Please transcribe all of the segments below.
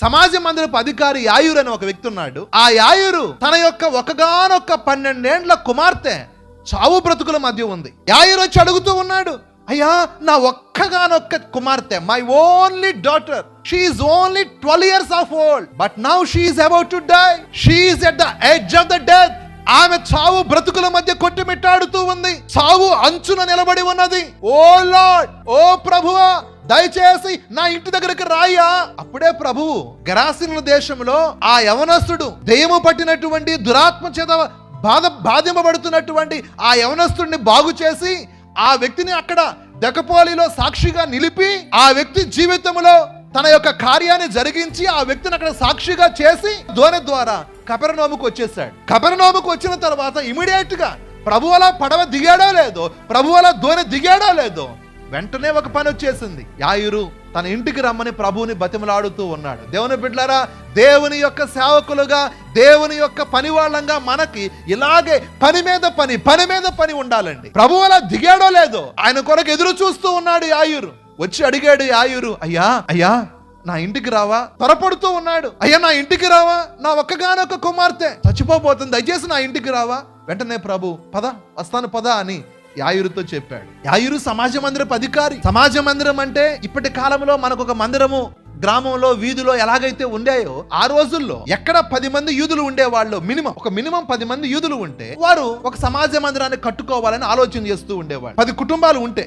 సమాజ మందిరపు అధికారి యాయూరు అనే ఒక వ్యక్తి ఉన్నాడు. ఆ యాయూరు తన యొక్క ఒకగానొక్క 12 ఏండ్ల కుమార్తె చావు బ్రతుకుల మధ్య ఉంది. యాయూరు వచ్చి అడుగుతూ ఉన్నాడు, అయ్యా నా ఒక్కగానొక్క కుమార్తె, my only daughter, she is only 12 years of old, but now she is about to die, she is at the edge of the death. ఆమె చావు బ్రతుకుల మధ్య కొట్టుమిట్టాడుతూ ఉంది, చావు అంచున నిలబడి ఉన్నది. ఓ లార్డ్, ఓ ప్రభువా, దయచేసి నా ఇంటి దగ్గరికి రాయ్యా. అప్పుడే ప్రభువు గెరాసీనుల దేశంలో ఆ యవనస్తుడు దెయ్యము పట్టినటువంటి దురాత్మ చేత బాధింపబడుతున్నటువంటి ఆ యవనస్తుడిని బాగు చేసి ఆ వ్యక్తిని అక్కడ దెకపోలిలో సాక్షిగా నిలిపి ఆ వ్యక్తి జీవితంలో తన యొక్క కార్యాన్ని జరిగించి ఆ వ్యక్తిని అక్కడ సాక్షిగా చేసి దోణి ద్వారా కపెర్నౌముకు వచ్చేసాడు. కపెర్నౌముకు వచ్చిన తర్వాత ఇమీడియట్ గా ప్రభు అలా పడవ దిగాడో లేదో, ప్రభు అలా దోణి దిగాడో లేదో, వెంటనే ఒక పని వచ్చేసింది. యాయూరు తన ఇంటికి రమ్మని ప్రభువుని బతిమలాడుతూ ఉన్నాడు. దేవుని బిడ్డలారా, దేవుని యొక్క సేవకులుగా, దేవుని యొక్క పని వాళ్ళంగా మనకి ఇలాగే పని మీద పని ఉండాలండి. ప్రభు అలా దిగాడో లేదో ఆయన కొరకు ఎదురు చూస్తూ ఉన్నాడు యాయూరు. వచ్చి అడిగాడు యాయూరు, అయ్యా నా ఇంటికి రావా? త్వరపడుతూ ఉన్నాడు. అయ్యా నా ఇంటికి రావా? నా ఒక్కగానొక్క కుమార్తె చచ్చిపోబోతుంది, దయచేసి నా ఇంటికి రావా? వెంటనే ప్రభు వస్తాను పద అని యాయూరుతో చెప్పాడు. యాయూరు సమాజ మందిరపు అధికారి. సమాజ మందిరం అంటే ఇప్పటి కాలంలో మనకు ఒక మందిరము గ్రామంలో వీధిలో ఎలాగైతే ఉండేయో ఆ రోజుల్లో ఎక్కడ 10 మంది యూదులు ఉండేవాళ్ళు, మినిమం 10 మంది యూదులు ఉంటే వారు ఒక సమాజ మందిరాన్ని కట్టుకోవాలని ఆలోచన చేస్తూ ఉండేవాళ్ళు. 10 కుటుంబాలు ఉంటే,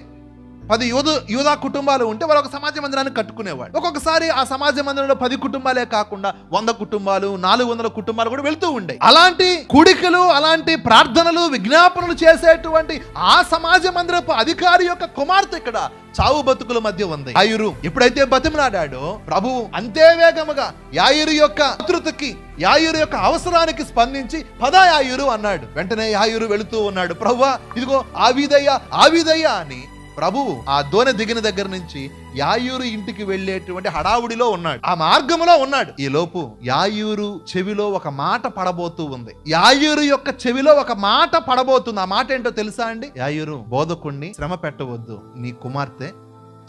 10 యూదా కుటుంబాలు ఉంటే వారు ఒక సమాజ మందిరాన్ని కట్టుకునేవాడు. ఒక్కొక్కసారి ఆ సమాజ మందిరంలో 10 కుటుంబాలే కాకుండా 100 కుటుంబాలు, 400 కుటుంబాలు కూడా వెళ్తూ ఉండే. అలాంటి కూడికలు, అలాంటి ప్రార్థనలు, విజ్ఞాపనలు చేసేటువంటి ఆ సమాజ మందిరపు అధికారి యొక్క కుమార్తె ఇక్కడ చావు బతుకుల మధ్య ఉంది. యాయూరు ఎప్పుడైతే బతిమలాడాడో ప్రభువు అంతే వేగముగా యాయూరు యొక్క ఆతృతకి, యాయూరు యొక్క అవసరానికి స్పందించి పద యాయూరు అన్నాడు. వెంటనే యాయూరు వెళుతూ ఉన్నాడు. ప్రభువా, ఇదిగో ఆవిదయ్యా అని ప్రభువు ఆ దోణి దిగిన దగ్గర నుంచి యాయూరు ఇంటికి వెళ్ళేటువంటి హడావుడిలో ఉన్నాడు, ఆ మార్గంలో ఉన్నాడు. ఈ లోపు యాయూరు చెవిలో ఒక మాట పడబోతూ ఉంది. యాయూరు యొక్క చెవిలో ఒక మాట పడబోతుంది. ఆ మాట ఏంటో తెలుసా అండి? యాయూరు, బోధకుణ్ణి శ్రమ పెట్టవద్దు, నీ కుమార్తె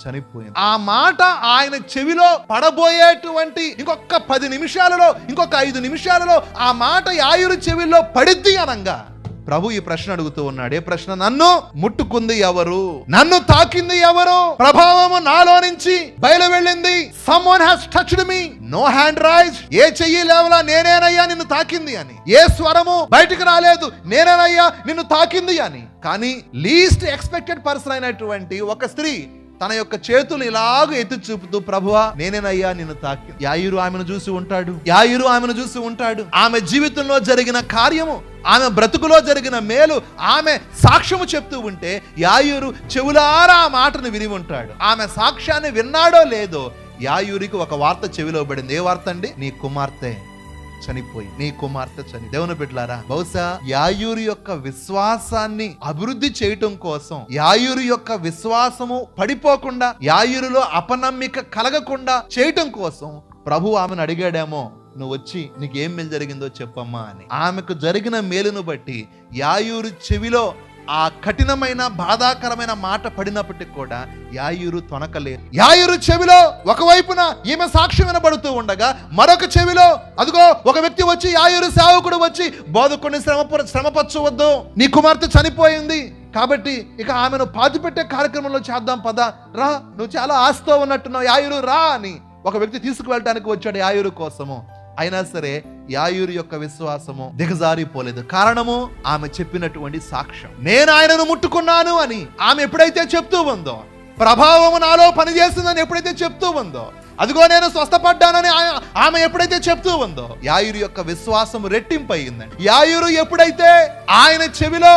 చనిపోయింది. ఆ మాట ఆయన చెవిలో పడబోయేటువంటి ఇంకొక 10 నిమిషాలలో, ఇంకొక 5 నిమిషాలలో ఆ మాట యాయూరు చెవిలో పడిద్ది అనంగా ప్రభు ఈ ప్రశ్న అడుగుతూ ఉన్నాడు. ఏ ప్రశ్న? నన్ను ముట్టుకుంది ఎవరు? నన్ను తాకింది ఎవరు? ప్రభావము నాలో నుంచి బయలు వెళ్ళింది. Someone has touched me. No hand raised. ఏ చెయ్యి లేవలా, నేనేనయ్యా నిన్ను తాకింది అని. ఏ స్వరము బయటకు రాలేదు, నేనేనయ్యా నిన్ను తాకింది అని. కానీ లీస్ట్ ఎక్స్పెక్టెడ్ పర్సన్ అయినటువంటి ఒక స్త్రీ తన యొక్క చేతులు ఇలాగ ఎత్తి చూపుతూ, ప్రభువా నేనేనయ్యా నిన్ను తాకి. యాయూరు ఆమెను చూసి ఉంటాడు. ఆమె జీవితంలో జరిగిన కార్యము, ఆమె బ్రతుకులో జరిగిన మేలు, ఆమె సాక్ష్యము చెప్తూ ఉంటే యాయూరు చెవులారా ఆ మాటను విని ఉంటాడు. ఆమె సాక్ష్యాన్ని విన్నాడో లేదో యాయూరికి ఒక వార్త చెవిలో పడింది. ఏ వార్త అండి? నీ కుమార్తె చని. దేవుని బిడ్డలారా, బహుశా యాయూరు యొక్క విశ్వాసాన్ని అభివృద్ధి చేయటం కోసం, యాయూరు యొక్క విశ్వాసము పడిపోకుండా, యాయూరులో అపనమ్మిక కలగకుండా చేయటం కోసం ప్రభు ఆమెను అడిగాడేమో, నువ్వు వచ్చి నీకేం మేలు జరిగిందో చెప్పమ్మా అని. ఆమెకు జరిగిన మేలును బట్టి యాయూరు చెవిలో ఆ కఠినమైన బాధాకరమైన మాట పడినప్పటికీ కూడా యాయూరు తొనకలేదు. యాయూరు చెవిలో ఒకవైపున ఈమె సాక్ష్యం వినబడుతూ ఉండగా, మరొక చెవిలో అదిగో ఒక వ్యక్తి వచ్చి, యాయూరు సేవకుడు వచ్చి, బోధకుడిని శ్రమపరచవద్దు, నీ కుమార్తె చనిపోయింది కాబట్టి ఇక ఆమెను పాతిపెట్టే కార్యక్రమంలో చేద్దాం పద, రా, నువ్వు చాలా ఆశతో ఉన్నట్టున్నావు, యాయూరు రా అని ఒక వ్యక్తి తీసుకువెళ్ళటానికి వచ్చాడు యాయూరు కోసము. అయినా సరే యాయూరు యొక్క విశ్వాసము దిగజారిపోలేదు. కారణము ఆమె చెప్పినటువంటి సాక్ష్యం. నేను ఆయనను ముట్టుకున్నాను అని ఆమె ఎప్పుడైతే చెప్తూ ఉందో, ప్రభావము నాలో పనిచేస్తుందని ఎప్పుడైతే చెప్తూ ఉందో, అదిగో నేను స్వస్థపడ్డానని ఆమె ఎప్పుడైతే చెప్తూ ఉందో, యాయూరు యొక్క విశ్వాసం రెట్టింపు అయ్యిందండి. యాయూరు ఎప్పుడైతే ఆయన చెవిలో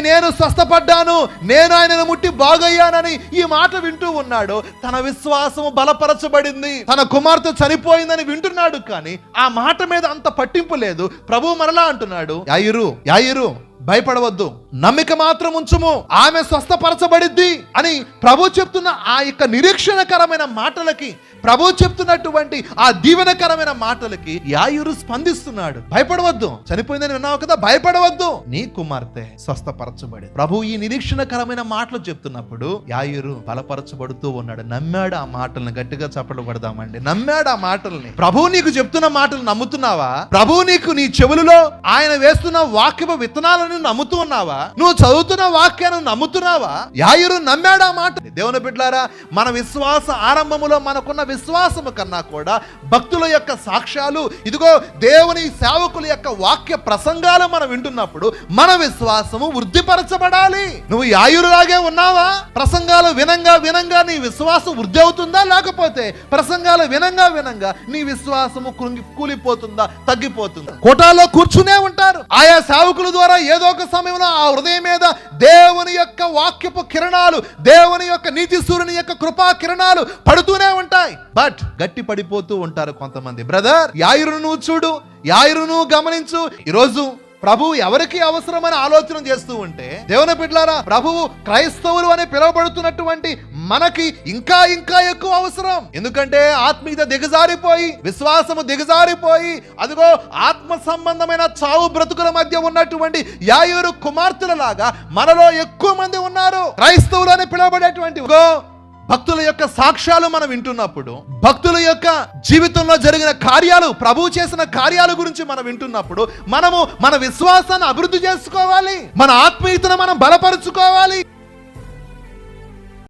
నేను స్వస్థపడ్డాను, నేను ఆయనను ముట్టి బాగయ్యానని ఈ మాట వింటూ ఉన్నాడు, తన విశ్వాసము బలపరచబడింది. తన కుమార్తె చనిపోయిందని వింటున్నాడు, కానీ ఆ మాట మీద అంత పట్టింపు లేదు. ప్రభు మరలా అంటున్నాడు, యాయూరు భయపడవద్దు, నమ్మిక మాత్రం ఉంచుము, ఆమె స్వస్థపరచబడిద్ది అని ప్రభు చెప్తున్న ఆ యొక్క నిరీక్షణకరమైన మాటలకి, ప్రభు చెప్తున్నటువంటి ఆ దీవెనకరమైన మాటలకి యాయూరు స్పందిస్తున్నాడు. భయపడవద్దు, చనిపోయిందని విన్నావు కదా, భయపడవద్దు, నీ కుమార్తె స్వస్థపరచబడి. ప్రభు ఈ నిరీక్షణకరమైన మాటలు చెప్తున్నప్పుడు యాయూరు బలపరచబడుతూ ఉన్నాడు. నమ్మాడు ఆ మాటల్ని. గట్టిగా చప్పట్లు కొడదామండి. నమ్మాడు ఆ మాటల్ని. ప్రభు నీకు చెప్తున్న మాటలు నమ్ముతున్నావా? ప్రభు నీకు నీ చెవులలో ఆయన వేస్తున్న వాక్యపు విత్తనాలను నమ్ముతూ ఉన్నావా? నువ్వు చదువుతున్న వాక్యాన్ని నమ్ముతున్నావా? యాయూరు నమ్మాడు ఆ మాట. దేవుని బిడ్డలారా, మన విశ్వాస ఆరంభములో మనకున్న విశ్వాసము కన్నా కూడా భక్తుల యొక్క సాక్ష్యాలు, ఇదిగో దేవుని సేవకుల యొక్క వాక్య ప్రసంగాలు మనం వింటున్నప్పుడు మన విశ్వాసము వృద్ధిపరచబడాలి. నువ్వు యాయూరులాగే ఉన్నావా? ప్రసంగాలు వినంగా వినంగా నీ విశ్వాసం వృద్ధి అవుతుందా, లేకపోతే ప్రసంగాలు వినంగా వినంగా నీ విశ్వాసము కూలిపోతుందా, తగ్గిపోతుందా? కోటాలో కూర్చునే ఉంటారు. ఆయా సేవకుల ద్వారా ఏదో ఒక సమయంలో ఆ హృదయం మీద దేవుని యొక్క వాక్యపు కిరణాలు, దేవుని యొక్క నీతి సూర్యుని యొక్క కృపా కిరణాలు పడుతూనే ఉంటాయి. బట్ గట్టి పడిపోతూ ఉంటారు కొంతమంది. బ్రదర్, యాయూరును చూడు, యాయూరును గమనించు. ఈరోజు ప్రభు ఎవరికి అవసరమని ఆలోచన చేస్తూ ఉంటే, దేవుని బిడ్డలారా, ప్రభువు క్రైస్తవులు అని పిలువబడుతున్నటువంటి మనకి ఇంకా ఇంకా ఎక్కువ అవసరం. ఎందుకంటే ఆత్మీయత దిగజారిపోయి, విశ్వాసము దిగజారిపోయి, అదిగో ఆత్మ సంబంధమైన చావు బ్రతుకుల మధ్య ఉన్నటువంటి యాయూరు కుమార్తెల లాగా మనలో ఎక్కువ మంది ఉన్నారు. క్రైస్తవులు అని పిలువబడేటువంటి భక్తుల యొక్క సాక్ష్యాలు మనం వింటున్నప్పుడు, భక్తుల యొక్క జీవితంలో జరిగిన కార్యాలు, ప్రభు చేసిన కార్యాల గురించి మనం వింటున్నప్పుడు మనము మన విశ్వాసాన్ని అభివృద్ధి చేసుకోవాలి, మన ఆత్మీయతను మనం బలపరుచుకోవాలి.